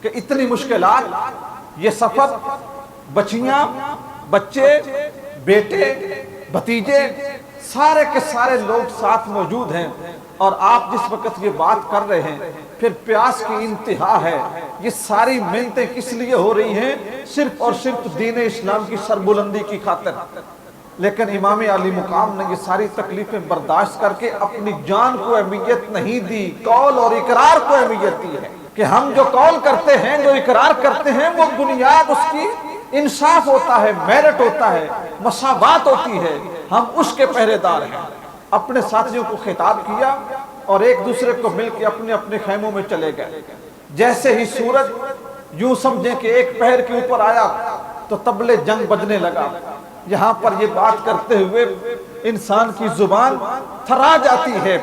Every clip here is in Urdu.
کہ اتنی مشکلات، یہ سفر، بچیاں، بچے، بیٹے، بھتیجے، سارے کے سارے لوگ ساتھ موجود ہیں، اور آپ جس وقت یہ بات کر رہے ہیں پھر پیاس کی انتہا ہے۔ یہ ساری محنتیں کس لیے ہو رہی ہیں؟ صرف اور صرف دین اسلام کی سربلندی کی خاطر۔ لیکن امام علی مقام نے یہ ساری تکلیفیں برداشت کر کے اپنی جان کو اہمیت نہیں دی، قول اور اقرار کو اہمیت دی ہے کہ ہم جو قول کرتے ہیں، جو اقرار کرتے ہیں، وہ بنیاد اس کی انصاف ہوتا ہے، میرٹ ہوتا ہے، مساوات ہوتی ہے، ہم اس کے پہرے دار ہیں۔ اپنے ساتھیوں کو خطاب کیا اور ایک دوسرے کو مل کے اپنے اپنے خیموں میں چلے گئے۔ جیسے ہی سورج یوں سمجھیں کہ ایک پہر کے اوپر آیا تو طبلِ جنگ بجنے لگا۔ یہاں پر یہ بات کرتے ہوئے انسان کی زبان تھرا جاتی ہے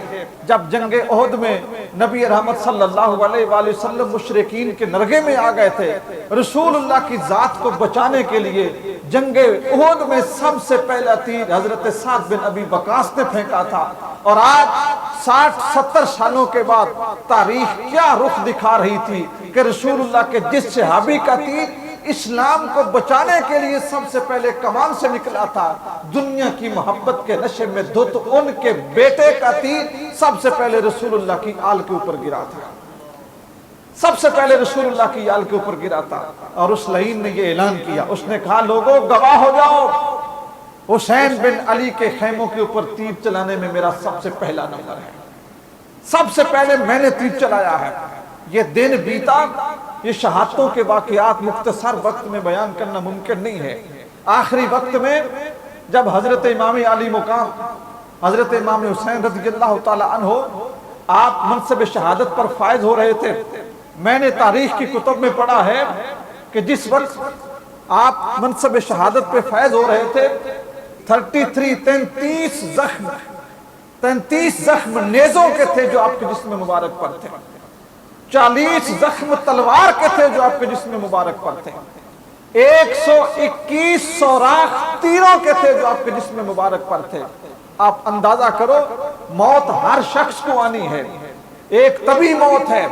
جب جنگ احد میں نبی رحمت صلی اللہ علیہ وآلہ وسلم مشرکین کے نرغے میں آ گئے تھے۔ رسول اللہ کی ذات کو بچانے کے لیے جنگ احد میں سب سے پہلا تیر حضرت سعد بن ابی وقاص نے پھینکا تھا، اور آج 60-70 سالوں کے بعد تاریخ کیا رخ دکھا رہی تھی کہ رسول اللہ کے جس صحابی کا تیر اسلام کو بچانے کے لیے سب سے پہلے کمان سے نکلا تھا، دنیا کی محبت کے نشے میں دھت ان کے بیٹے کا تیر سب سے پہلے رسول اللہ کی آل کے اوپر گرا تھا، سب سے پہلے رسول اللہ کی آل کے اوپر گرا تھا۔ اور اس لعین نے یہ اعلان کیا، اس نے کہا لوگوں گواہ ہو جاؤ، حسین بن علی کے خیموں کے اوپر تیر چلانے میں میرا سب سے پہلا نمبر ہے، سب سے پہلے میں نے تیر چلایا ہے۔ یہ دن بیتا، یہ شہادتوں کے واقعات مختصر وقت میں بیان کرنا ممکن نہیں ہے۔ آخری وقت میں جب حضرت امام علی مقام حضرت امام حسین رضی اللہ تعالی عنہ آپ منصب شہادت پر فائز ہو رہے تھے، میں نے تاریخ کی کتب میں پڑھا ہے کہ جس وقت آپ منصب شہادت پہ فائز ہو رہے تھے 33 زخم نیزوں کے تھے جو آپ کے جسم مبارک پر تھے، 40 زخم تلوار کے تھے جو آپ کے جسم مبارک پر تھے، 121 سوراخ تیروں کے تھے جو آپ کے جسم مبارک پر تھے۔ آپ اندازہ کرو، موت ہر شخص کو آنی ہے، ایک طبی موت ہے،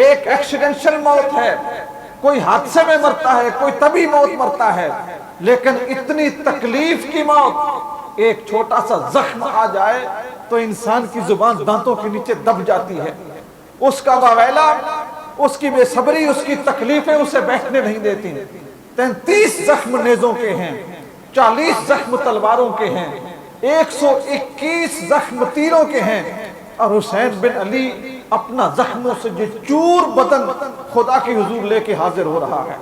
ایک ایکسیڈنشل موت ہے، کوئی حادثے میں مرتا ہے، کوئی طبی موت مرتا ہے، لیکن اتنی تکلیف کی موت، ایک چھوٹا سا زخم آ جائے تو انسان کی زبان دانتوں کے نیچے دب جاتی ہے، اس کا واویلا، اس کی بے صبری، اس کی تکلیفیں اسے بیٹھنے نہیں دیتی۔ 33 زخم نیزوں کے ہیں، 40 زخم تلواروں کے ہیں، 121 زخم تیروں کے ہیں، اور حسین بن علی اپنا زخموں سے جو چور بدن خدا کی حضور لے کے حاضر ہو رہا ہے۔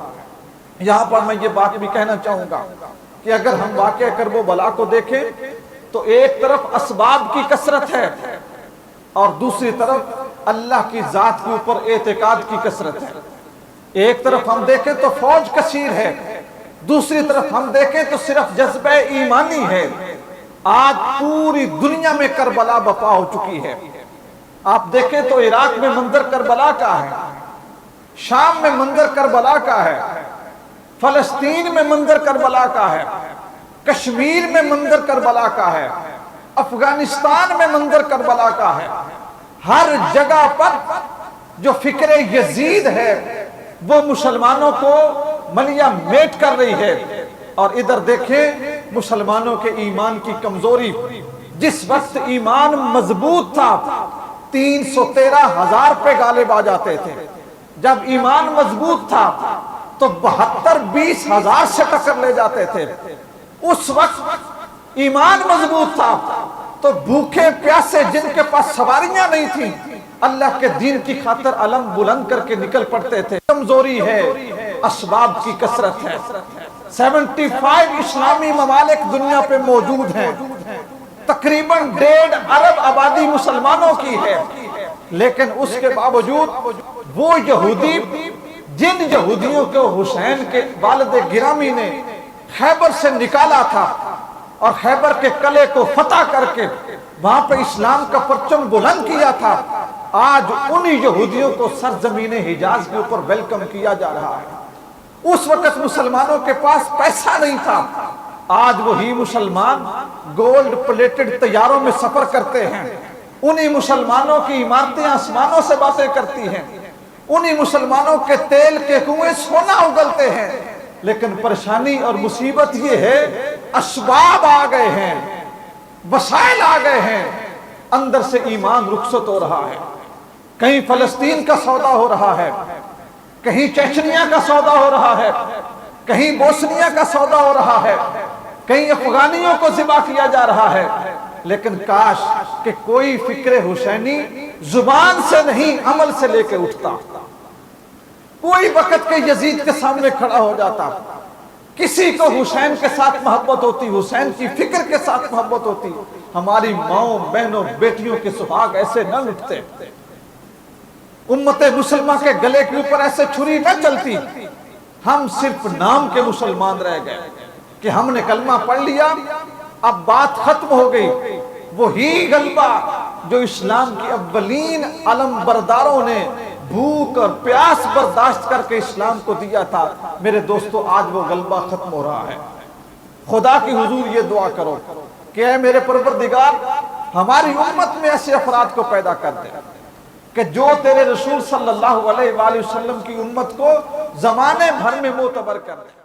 یہاں پر میں یہ بات بھی کہنا چاہوں گا کہ اگر ہم واقعہ کرب و بلا کو دیکھیں تو ایک طرف اسباب کی کثرت ہے اور دوسری طرف اللہ کی ذات کے اوپر اعتقاد کی کثرت ہے۔ ایک طرف ہم دیکھیں تو فوج کثیر ہے، دوسری طرف ہم دیکھیں تو صرف جذبہ ایمانی ہے۔ آج پوری دنیا میں کربلا بپا ہو چکی ہے۔ آپ دیکھیں تو عراق میں منظر کربلا کا ہے، شام میں منظر کربلا کا ہے، فلسطین میں منظر کربلا کا ہے، کشمیر میں منظر کربلا کا ہے، افغانستان میں منظر کربلا کا ہے۔ ہر جگہ پر جو فکر یزید ہے وہ مسلمانوں کو ملیا میٹ کر رہی ہے، اور ادھر دیکھیں مسلمانوں کے ایمان کی کمزوری۔ جس وقت ایمان مضبوط تھا 313,000 پہ غالب آ جاتے تھے، جب ایمان مضبوط تھا تو 72,000 سے ٹکر لے جاتے تھے۔ اس وقت ایمان مضبوط تھا تو بھوکے پیاسے جن کے پاس سواریاں نہیں تھیں اللہ کے دین کی خاطر علم بلند کر کے نکل پڑتے تھے۔ کمزوری ہے، اسباب کی کثرت ہے۔ 75 اسلامی ممالک دنیا پہ موجود ہیں، تقریباً 1.5 ارب آبادی مسلمانوں کی ہے، لیکن اس کے باوجود وہ یہودی جن یہودیوں کو حسین کے والد گرامی نے خیبر سے نکالا تھا اور خیبر کے قلعے کو فتح کر کے وہاں پہ اسلام کا پرچم بلند کیا تھا، آج انہی یہودیوں کو سرزمین حجاز کے اوپر ویلکم کیا جا رہا ہے۔ اس وقت مسلمانوں کے پاس پیسہ نہیں تھا، آج وہی مسلمان گولڈ پلیٹڈ طیاروں میں سفر کرتے ہیں، انہی مسلمانوں کی عمارتیں آسمانوں سے باتیں کرتی ہیں، انہی مسلمانوں کے تیل کے کنویں سونا اگلتے ہیں، لیکن پریشانی اور مصیبت یہ ہے اسباب آ گئے ہیں، وسائل آ گئے ہیں، اندر سے ایمان رخصت ہو رہا ہے۔ کہیں فلسطین کا سودا ہو رہا ہے، کہیں چچنیا کا سودا ہو رہا ہے، کہیں بوسنیا کا سودا ہو رہا ہے، کہیں افغانیوں کو ذبح کیا جا رہا ہے، لیکن کاش کہ کوئی فکر حسینی زبان سے نہیں عمل سے لے کے اٹھتا، کوئی وقت کے یزید کے سامنے کھڑا ہو جاتا، کسی کو حسین کے ساتھ محبت ہوتی، حسین کی فکر کے ساتھ محبت ہوتی، ہماری ماؤں بہنوں بیٹیوں کے سہاگ ایسے نہ لٹتے، امت مسلمہ کے گلے کے اوپر ایسے چھری نہ چلتی۔ ہم صرف نام کے مسلمان رہ گئے کہ ہم نے کلمہ پڑھ لیا، اب بات ختم ہو گئی۔ وہی غلبہ جو اسلام کی اولین علم برداروں نے بھوک اور پیاس برداشت کر کے اسلام کو دیا تھا، میرے دوستو آج وہ غلبہ ختم ہو رہا ہے۔ خدا کی حضور یہ دعا کرو کہ اے میرے پروردگار ہماری امت میں ایسے افراد کو پیدا کر دے کہ جو تیرے رسول صلی اللہ علیہ وآلہ وسلم کی امت کو زمانے بھر میں معتبر کر دے۔